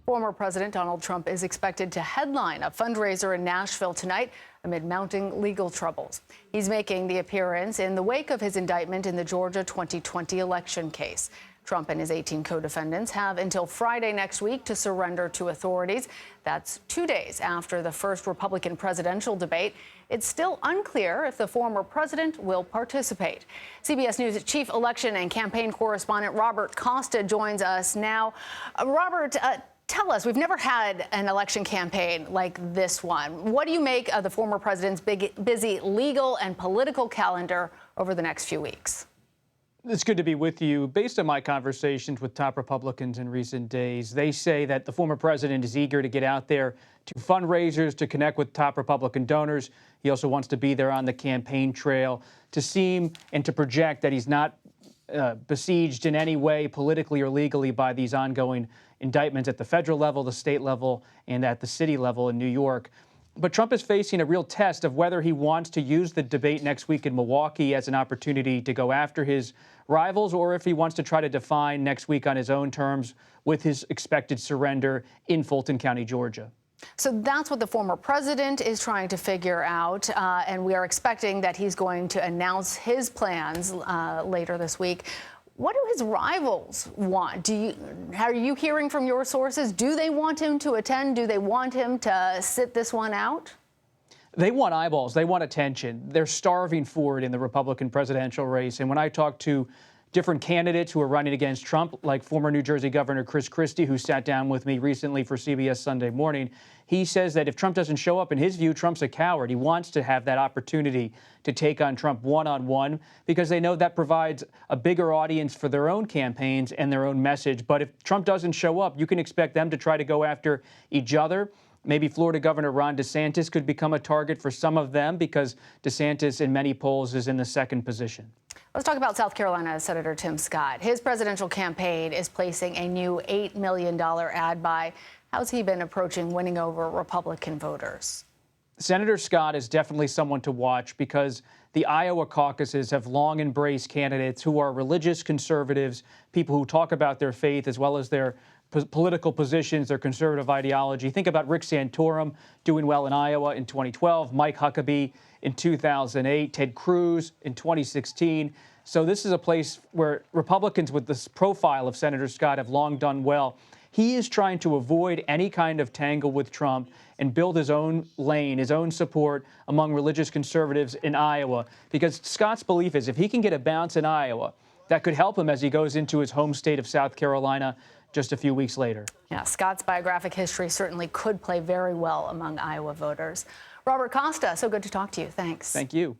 Former President Donald Trump is expected to headline a fundraiser in Nashville tonight amid mounting legal troubles. He's making the appearance in the wake of his indictment in the Georgia 2020 election case. Trump and his 18 co-defendants have until Friday next week to surrender to authorities. That's 2 days after the first Republican presidential debate. It's still unclear if the former president will participate. CBS News chief election and campaign correspondent Robert Costa joins us now. Robert, tell us, we've never had an election campaign like this one. What do you make of the former president's busy legal and political calendar over the next few weeks? It's good to be with you. Based on my conversations with top Republicans in recent days, they say that the former president is eager to get out there to fundraisers, to connect with top Republican donors. He also wants to be there on the campaign trail to seem and to project that he's not besieged in any way politically or legally by these ongoing indictments at the federal level, the state level, and at the city level in New York. But Trump is facing a real test of whether he wants to use the debate next week in Milwaukee as an opportunity to go after his rivals, or if he wants to try to define next week on his own terms with his expected surrender in Fulton County, Georgia. So that's what the former president is trying to figure out, and we are expecting that he's going to announce his plans later this week. What do his rivals want? Are you hearing from your sources? Do they want him to attend? Do they want him to sit this one out? They want eyeballs. They want attention. They're starving for it in the Republican presidential race. And when I talk to different candidates who are running against Trump, like former New Jersey Governor Chris Christie, who sat down with me recently for CBS Sunday Morning, he says that if Trump doesn't show up, in his view, Trump's a coward. He wants to have that opportunity to take on Trump one-on-one because they know that provides a bigger audience for their own campaigns and their own message. But if Trump doesn't show up, you can expect them to try to go after each other. Maybe Florida Governor Ron DeSantis could become a target for some of them because DeSantis in many polls is in the second position. Let's talk about South Carolina Senator Tim Scott. His presidential campaign is placing a new $8 million ad buy. How's he been approaching winning over Republican voters? Senator Scott is definitely someone to watch because the Iowa caucuses have long embraced candidates who are religious conservatives, people who talk about their faith as well as their political positions, their conservative ideology. Think about Rick Santorum doing well in Iowa in 2012, Mike Huckabee in 2008, Ted Cruz in 2016. So this is a place where Republicans with this profile of Senator Scott have long done well. He is trying to avoid any kind of tangle with Trump and build his own lane, his own support among religious conservatives in Iowa, because Scott's belief is if he can get a bounce in Iowa, that could help him as he goes into his home state of South Carolina just a few weeks later. Yeah, Scott's biographic history certainly could play very well among Iowa voters. Robert Costa, so good to talk to you. Thanks. Thank you.